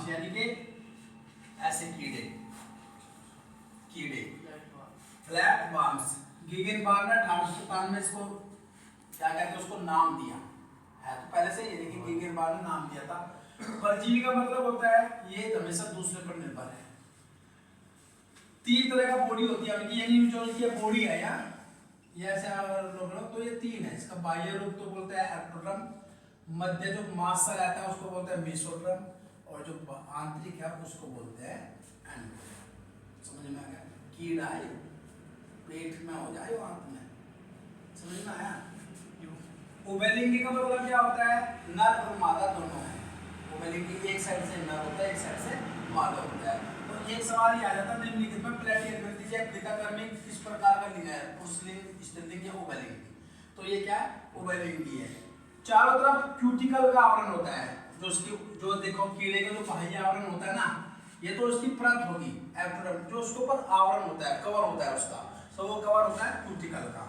बार्म्स यानी कि ऐसे कीड़े, कीड़े फ्लैट बार्म्स। गीगेनबार्ग ने 1897 में इसको क्या कहते हैं, उसको नाम दिया है, तो पहले से ये देखिए गीगेनबार्ग ने नाम दिया था। परजीवी का मतलब होता है ये हमेशा दूसरे पर निर्भर है। 3 तरह का बॉडी होती है, ये नहीं जो इसकी बॉडी है यार, ये ऐसे लोग तो ये 3 है। इसका बाह्य रूप तो बोलते हैं एक्टोडर्म, मध्य जो मांस सा रहता है उसको बोलते हैं मेसोडर्म, और जो आंतरिक है उसको बोलते हैं एंडोडर्म। समझ में आ गया? कीड़ा है, पेट में हो जाए आंत में, समझ में आया? उभयलिंगी का मतलब क्या होता है? नर और मादा दोनों है। उभयलिंगी एक साइड से नर होता है, एक साइड से मादा होता है। तो एक सवाल ये आ जाता है निम्नलिखित में प्लेटियन कर दीजिए, क्रिकाकर्मी किस प्रकार का लिंग है? पुरुषलिंग, स्त्रीलिंग या उभयलिंगी? तो ये क्या है? उभयलिंगी है। चारों तरफ क्यूटिकल का आवरण होता है, जो उसकी जो देखो कीड़े का जो बाह्य आवरण होता है ना, ये तो उसकी परत होगी एक्टोडर्म, जो उसके ऊपर आवरण होता है, कवर होता है उसका, तो वो कवर होता है क्यूटिकल का।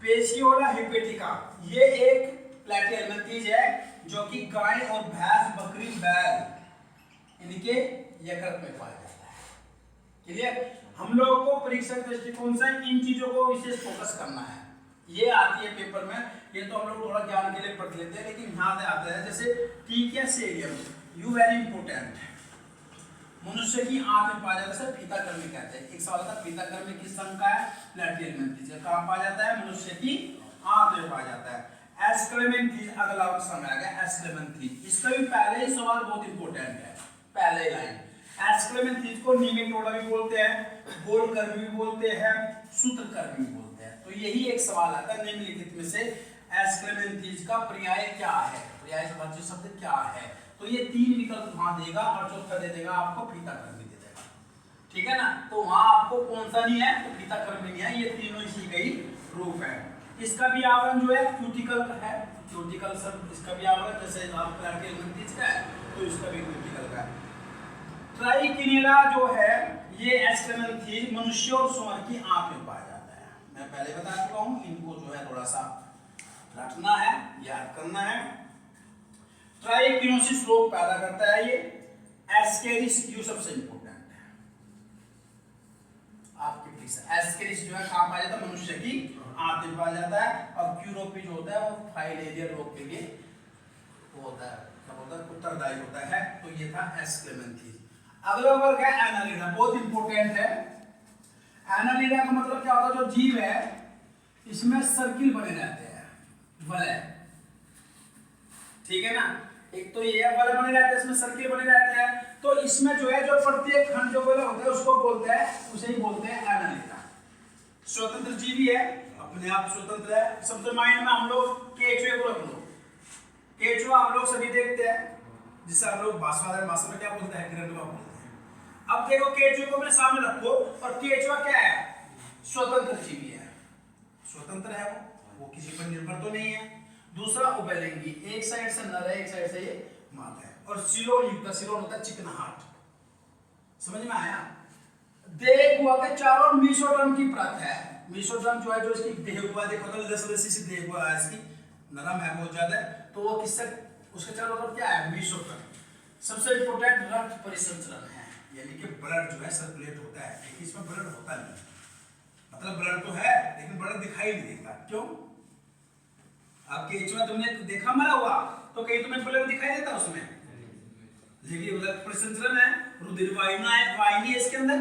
पेशियोला हिपेटिका ये एक प्लेटियलमेंथीज है जो कि गाय और भैंस, बकरी, बैल इनके यकृत में पाया जाता है। क्लियर? हम लोगों को परीक्षा के दृष्टिकोण से इन चीजों को विशेष फोकस करना है। ये आती है पेपर में, ये तो हम लोग थोड़ा ज्ञान के लिए पढ़ लेते हैं, लेकिन यहाँ से आता है जैसे टीकिया सेरियम, यू वेरी इंपोर्टेंट, मनुष्य की आंत में पाया जाता है, फीताकर्मी कहते हैं। एक सवाल था फीताकर्मी किस संघ का है? प्लेटियलमेंथीज। कहाँ पाया जाता है? मनुष्य की आंत में पाया जाता है। एस्क्लेमेंथीज अगला समय आ गया, एस्क्लेमेंथीज। इसका भी पहले ही सवाल बहुत इंपॉर्टेंट है, पहले लाइन। एस्क्लेमेंथीज को निमेटोडा भी बोलते हैं, गोलकर्मी भी बोलते हैं, सूत्रकर्मी भी बोलते हैं। तो यही एक सवाल आता है निम्नलिखित में से एस्क्लेमेंथीज का पर्याय क्या है? पर्याय शब्द क्या है? तो ये 3 विकल्प वहां देगा और चौथा दे देगा आपको फीताकर्मी दे देगा। ठीक है ना? तो वहां आपको कौन सा नहीं है? तो फीताकर्मी नहीं है, ये तीनों इसी का ही रूप है। इसका भी आवरण जो है क्यूटिकल का है, क्यूटिकल सब इसका भी आवरण जैसे आप प्लेटियलमेंथीज का है तो इसका भी क्यूटिकल का है। ट्राइकिनेला जो है ये एस्क्लेमेंथीज मनुष्य और सुअर की आंत में पाया जाता है। मैं पहले बता चुका हूं, इनको जो है थोड़ा सा रटना है, याद करना है। ट्राइकिनोसिस रोग पैदा करता है ये। एस्केरिस क्यू सबसे इंपॉर्टेंट है आपके परीक्षा। एस्केरिस जो है कहां पाया जाता है? मनुष्य की आंत में पाया जाता है। और क्यूरोपी जो होता है वो फाइलेरिया रोग के लिए वो होता है, क्या होता है? उत्तरदायी होता है। तो ये था एस्क्लेमेंथीज। अगला वर्ग है एनालिडा, बहुत इंपॉर्टेंट है। एनालिडा का मतलब क्या होता है? जो जीव है इसमें सर्किल बने रहते हैं, वलय, ठीक है ना? एक तो ये वाले बने रहते हैं, इसमें सर्किल बने रहते हैं। तो इसमें जो है जो प्रत्येक खंड जो वाला होता है उसको बोलते हैं, उसे ही बोलते हैं एनालिडा। स्वतंत्र जीवी है, अपने आप स्वतंत्र है। सबसे माइंड में हम लोग केचुए को रख लो। केचुआ हम लोग सभी देखते हैं, जिससे हम लोग भाषा में क्या बोलते हैं? ग्रंथवा बोलते हैं। अब देखो केचुए को अपने सामने रखो, और केचुआ क्या है? स्वतंत्र जीवी है, स्वतंत्र है वो किसी पर निर्भर तो नहीं है। दूसरा उभयलिंगी, एक साइड से नर है, एक साइड से ये मादा है। और सिलोन युक्त, सिलोन होता है चिकनाहट। समझ में आया? देहगुहा के चारों मेसोडर्म की परत है। मेसोडर्म जो है, जो इसकी देहगुहा देखो तो लसलसी सी देहगुहा है, इसकी नरम है बहुत ज्यादा, तो वो किससे उसके चारों तरफ क्या है? मेसोडर्म। सबसे इंपॉर्टेंट रक्त परिसंचरण है, यानी कि ब्लड जो है सर्कुलेट होता है, लेकिन इसमें ब्लड होता नहीं, मतलब ब्लड तो है लेकिन ब्लड दिखाई नहीं देता। क्यों? आप केचुआ तुमने देखा मरा हुआ तो कहीं तुम्हें ब्लड दिखाई देता उसमें? लेकिन रक्त परिसंचरण है, रुधिर वाहिनी है इसके अंदर,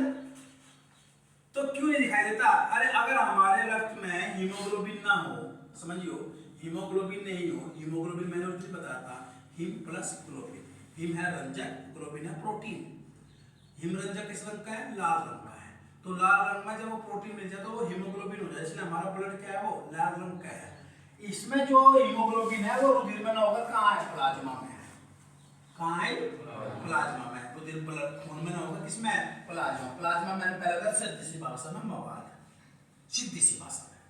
तो क्यों नहीं दिखाई देता? अरे अगर हमारे रक्त में हीमोग्लोबिन ना हो, समझियो हीमोग्लोबिन नहीं हो, हीमोग्लोबिन मैंने उल्टी बताया था, हिम प्लस ग्लोबिन। हिम है रंजक, ग्लोबिन है प्रोटीन। हिम रंजक किस रंग का है? लाल रंग का है। तो लाल रंग में जब वो प्रोटीन मिल जाए तो वो हीमोग्लोबिन हो जाए, इसलिए हमारा ब्लड क्या है? वो लाल रंग का है। इसमें जो हीमोग्लोबिन है वो रुधिर में ना होगा, कहाँ है? प्लाज्मा में है। कहाँ है? प्लाज्मा में। रुधिर ब्लड खून में ना होगा, किसमें? प्लाज्मा। प्लाज्मा मैंने पहले बताया सीधी सी भाषा में मवाद, सीधी सी भाषा में।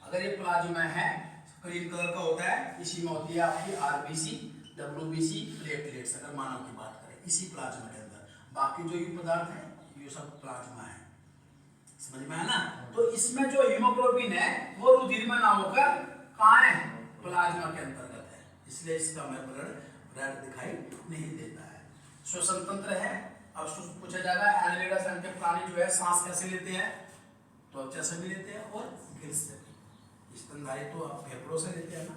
अगर ये प्लाज्मा है क्रीम कलर का होता है, इसी में होती है आपकी आरबीसी, डब्ल्यूबीसी, प्लेटलेट्स, अगर मानव की बात करें इसी प्लाज्मा के अंदर। बाकी जो ये पदार्थ है ये सब प्लाज्मा है, समझ में आया ना? तो इसमें जो हीमोग्लोबिन है वो रुधिर में ना होकर कहाँ है? प्लाज्मा के अंतर्गत है, इसलिए इसका हमें ब्लड रेड दिखाई नहीं देता है। श्वसन तंत्र है। अब पूछा जाएगा एनालिडा संघ के प्राणी जो है सांस कैसे लेते हैं, त्वचा से भी लेते हैं और गिर से भी। स्तनधारी तो आप फेफड़ों से लेते हैं ना,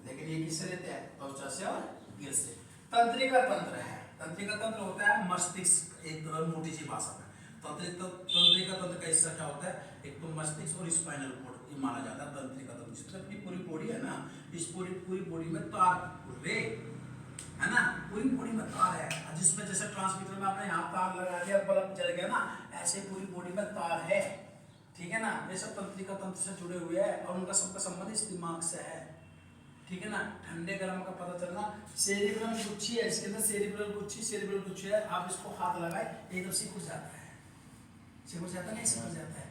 लेकिन ये किससे लेते हैं, त्वचा से और गिर से। तंत्रिका तंत्र है, तंत्रिका तंत्र होता है मस्तिष्क, एक मोटी सी भाषा में तंत्रिका तंत्र का हिस्सा क्या होता है, एक तो मस्तिष्क और स्पाइनल कॉर्ड, ये माना जाता है तंत्रिका तंत्र। जिसमें अपनी पूरी बॉडी है ना, इस पूरी बॉडी में तार रे है ना, पूरी बॉडी में तार है, जिसमें जैसे ट्रांसमीटर में आपने यहाँ तार लगा दिया बल्ब जल गया ना, ऐसे पूरी बॉडी में तार है, ठीक है ना। ये सब तंत्रिका तंत्र से जुड़े हुए हैं और उनका सबका संबंध इस दिमाग से है, ठीक है ना। ठंडे गर्म का पता चलना, सेरिब्रल गुच्छी है इसके अंदर, सेरिब्रल गुच्छी है। आप इसको हाथ लगाए एकदम से घुस जाता है, सिकुड़ जाता है, सिकुड़ जाता है।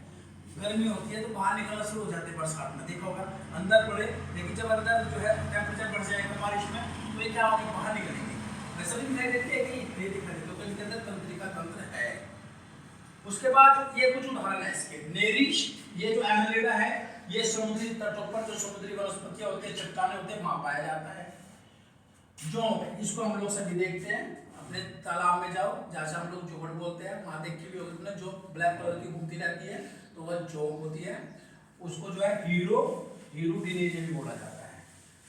गर्मी होती है तो बाहर निकलना शुरू हो जाते हैं बरसात में, देखा होगा अंदर पड़े, लेकिन जब अंदर जो है टेम्परेचर बढ़ जाएगा बारिश में तो ये क्या होगा, बाहर निकलेंगे। वैसे भी दिखाई देती है कि नहीं दिखाई देती, तो इनके अंदर तंत्रिका तंत्र है। उसके बाद ये कुछ उदाहरण है इसके, नेरिश, ये जो एनालिडा है ये समुद्री तटों पर जो समुद्री वनस्पतियां होती है, चट्टाने होते हैं, वहां पाया जाता है। जोंक, इसको हम लोग सभी देखते हैं, अपने तालाब में जाओ, जैसे हम लोग जोड़ बोलते हैं, वहां देख के भी होगी जो ब्लैक कलर की घूमती रहती है तो वह जोंक होती है। उसको जो है हीरो डिनेरिया भी बोला जाता है।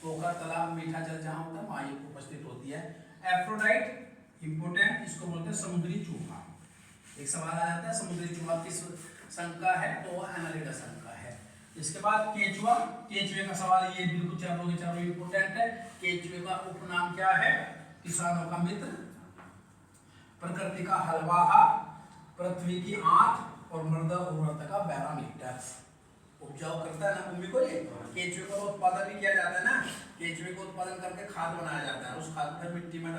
पोखर तालाब मीठा जल जहाँ होता है वहाँ ये उपस्थित होती है। एफ्रोडाइट इम्पोर्टेंट, इसको बोलते हैं समुद्री चूहा। एक सवाल आ जाता है समुद्री चूहा किस संघ का है, तो वो एनालिडा संघ का है। इसके बाद केंचुआ, केंचुए का सवाल ये बिल्कुल चारों के चारों इम्पोर्टेंट है। केंचुए का उपनाम क्या है, किसानों का मित्र, प्रकृति का हलवाहा, पृथ्वी की आंख और मृदा उर्वरता का बैरोमीटर। उपजाऊ करता है ना भूमि को ये। केंचुए का उत्पादन भी किया जाता है ना, केंचुए को उत्पादन करके खाद बनाया जाता है, उस खाद को मिट्टी में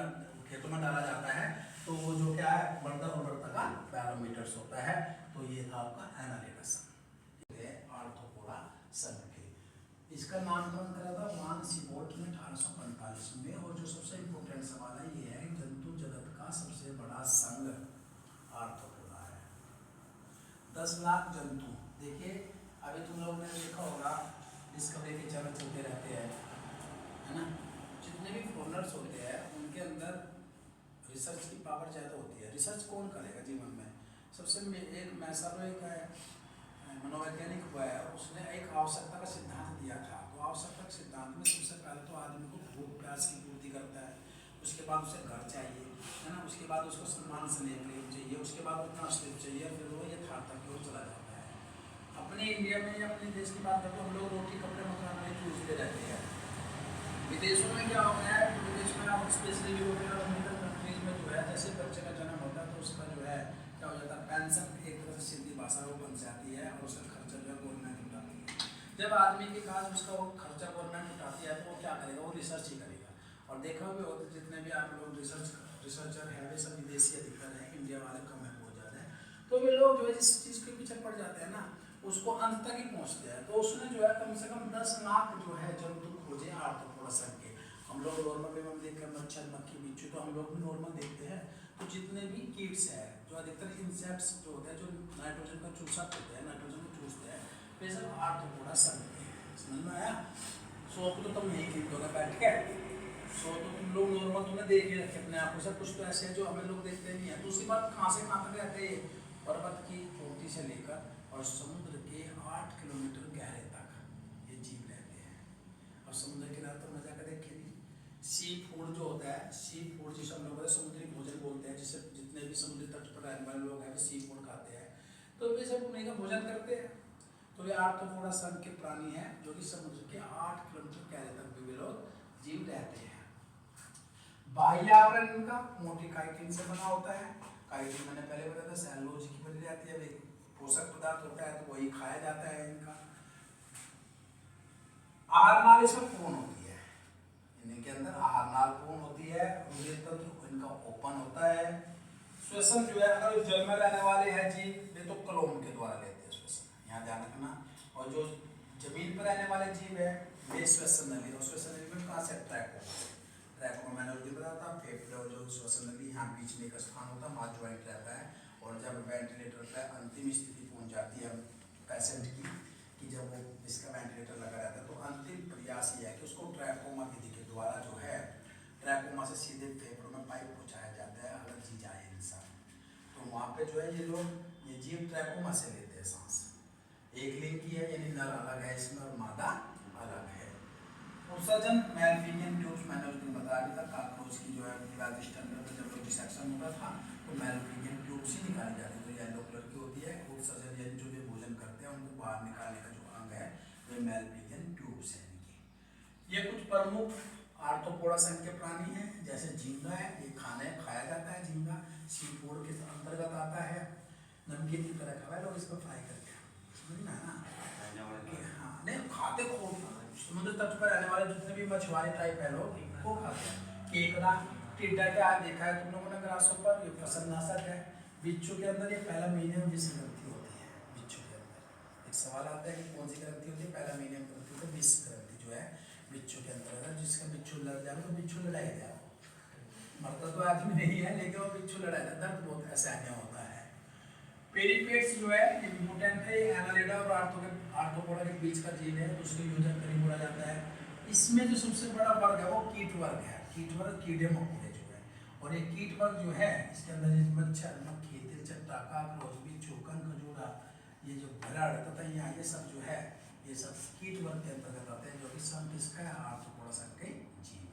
खेतों में डाला जाता है, तो वो जो क्या है मृदा उर्वरता का बैरोमीटर होता है। तो ये था आपका एनालिडा संघ, आर्थ्रोपोडा संघ के। इसका नामकरण करा था मान सीबोट ने 1845 में। और जो सबसे इम्पोर्टेंट सवाल है ये है, जंतु जगत का सबसे बड़ा संघ आर्थ्रोपोडा है। 10 लाख जंतु, देखिए अभी तुम लोगों ने देखा होगा डिस्कवरी के चैनल चलते रहते हैं, है ना। जितने भी फॉरनर्स होते हैं उनके अंदर रिसर्च की पावर ज़्यादा होती है। रिसर्च कौन करेगा जीवन में, सबसे एक मैसारो एक मनोवैज्ञानिक हुआ है, उसने एक आवश्यकता का सिद्धांत दिया था। तो आवश्यकता के सिद्धांत में सबसे पहले तो आदमी को भूख प्यास की पूर्ति करता है, उसके बाद उसे घर चाहिए, है ना, उसके बाद उसको सम्मान स्नेह प्रेम चाहिए, उसके बाद अपना अस्तित्व चाहिए, फिर वो यथार्थता की ओर चला जाता है। अपने इंडिया में या अपने देश की बात करते तो हम लोग रोटी कपड़े मकान में चूसते रहते हैं। विदेशों में क्या होता है, विदेश में आप स्पेशली यूरोपियन और अमेरिकन कंट्रीज में जो है, जैसे बच्चे का जन्म होता है तो उसका जो है क्या हो जाता है, पेंशन एक तरह से सीधी भाषा वो बन जाती है और उसका खर्चा जो है गवर्नमेंट उठाती है। जब आदमी के पास उसका वो खर्चा गवर्नमेंट उठाती है तो वो क्या करेगा, वो रिसर्च ही करेगा। और देखा भी होता है जितने भी आप लोग रिसर्चर हैं वे सब विदेशी अधिकतर हैं, इंडिया वाले कम है बहुत ज़्यादा है। तो वे लोग जो है जिस चीज़ के पीछे पड़ जाते हैं ना, उसको अंत तक ही पहुँचते हैं। तो उसने जो है कम से कम 10 लाख जो है जंतु खोजे आर्थ्रोपोडा संघ के। हम लोग नॉर्मल में देखकर मच्छर मक्खी बिच्छू तो हम लोग भी नॉर्मल देखते हैं। तो जितने भी कीट्स हैं, जो अधिकतर इंसेक्ट्स जो होते हैं, जो नाइट्रोजन का चूसा करते हैं, नाइट्रोजन को चूसते हैं, वे सब आर्थ्रोपोडा संघ के हैं। समझ में आया। सो तो तुम यही क्लिक होगा बैठ के, सो तो तुम लोग नॉर्मल तुमने देख ही रखे अपने आप को। सब कुछ तो ऐसे है जो हमें लोग देखते नहीं है। दूसरी बात, कहाँ से कहाँ तक रहते हैं, पर्वत की चोटी से लेकर और समुद्र के 8 किलोमीटर गहरे तक ये जीव रहते हैं। और समुद्र किनारे पर मजा का देखिए, सी फूड जो होता है, सी फूड जिसे हम लोग समुद्री भोजन बोलते हैं, जिसे जितने भी समुद्री तट पर रहने वाले लोग हैं वे सी फूड खाते हैं, तो वे सब उन्हीं का भोजन करते हैं। तो वे आर्थ्रोपोडा संघ के प्राणी हैं जो कि समुद्र के 8 किलोमीटर गहरे तक भी वे लोग जीव रहते हैं। बाह्य आवरण इनका मोटी काइटिन से बना होता है। काइटिन मैंने पहले बताया था सेलुलोज की बनी रहती है, पोषक पदार्थ होता है तो वही खाया जाता है इनका। आहार नाली से पूर्ण होती है, इनके अंदर आहार नाल पूर्ण होती है। हृदय तंत्र इनका ओपन होता है। श्वसन जो है, अगर जल में रहने वाले हैं जीव वे तो कलोम के द्वारा लेते हैं श्वसन, यहाँ ध्यान रखना। और जो जमीन पर रहने वाले जीव है वे श्वसन नली, और श्वसन नली में कहाँ से ट्रैक मैंने उस दिन बताया था, फेफड़े और जो श्वसन नली यहाँ बीच में एक स्थान होता है, मार्च ज्वाइंट रहता है। और जब वेंटिलेटर पर अंतिम स्थिति पहुँच जाती है पेशेंट की, कि जब वो इसका वेंटिलेटर लगा रहता है, तो अंतिम प्रयास ये है कि उसको ट्रैकोमा विधि के द्वारा जो है ट्रैकोमा से सीधे फेफड़ों में पाइप पहुँचाया जाता है। पे जो है ये लोग ये जीव ट्रैकोमा से लेते हैं सांस। एक लिंग की है यानी नर अलग है इसमें और मादा अलग है। उत्सर्जन मैलफिजियन ट्यूब्स मैंने उस दिन बता दिया था, काकरोच की जो है डाइजेस्टन में जब लोग डिसेक्शन होता था तो मैलफिजियन ट्यूब्स ही निकाली जाती है, जो येलो कलर की होती है। उत्सर्जन यानी जो भी भोजन करते हैं उनको बाहर निकालने का जो अंग है वे मैलफिजियन ट्यूब्स है इनकी। ये कुछ प्रमुख आर्थ्रोपोडा संघ के प्राणी हैं, जैसे झींगा है, ये खाया जाता है झींगा, सी फूड के अंतर्गत आता है। नमकीन की तरह खाया लोग इसको फ्राई करके, समझ में ना? हाँ नहीं खाते खूब, समुद्र तट पर रहने वाले जितने भी मछुआरे टाइप है लोग वो खाते हैं। केकड़ा, टिड्डा क्या देखा है तुम लोगों ने ग्रासहोपर, ये पसंदनाशक है। बिच्छू के अंदर ये पैलामीनियम विष ग्रंथि होती है। बिच्छू के अंदर एक सवाल आता है कि कौन सी ग्रंथि होती है? पैलामीनियम ग्रंथि होती है, विष ग्रंथि जो है बिच्छू के अंदर। अगर जिसका बिच्छू लड़ जाए तो बिच्छू लड़ाएगा, मरता तो आदमी नहीं है लेकिन वो बिच्छू लड़ाएगा, दर्द बहुत असहनीय होता है। पेरिपेट्स जो है इम्पोर्टेंट है, एनालिडा और आर्थ्रोपोडा के बीच का जीव है, उसके योजन करीब बोला जाता है। इसमें जो सबसे बड़ा वर्ग है वो कीट वर्ग है। कीट वर्ग कीड़े मकोड़े जो है, और ये कीट वर्ग जो है इसके अंदर मच्छर, मक्खी, तिलचट्टा, काकरोच, बिच्छू, कंकजोड़ा, ये जो भरड़ तथा ये सब जो है ये सब कीट वर्ग के अंतर्गत आते हैं, जो कि संघ किसका है? आर्थ्रोपोडा संघ के जीव।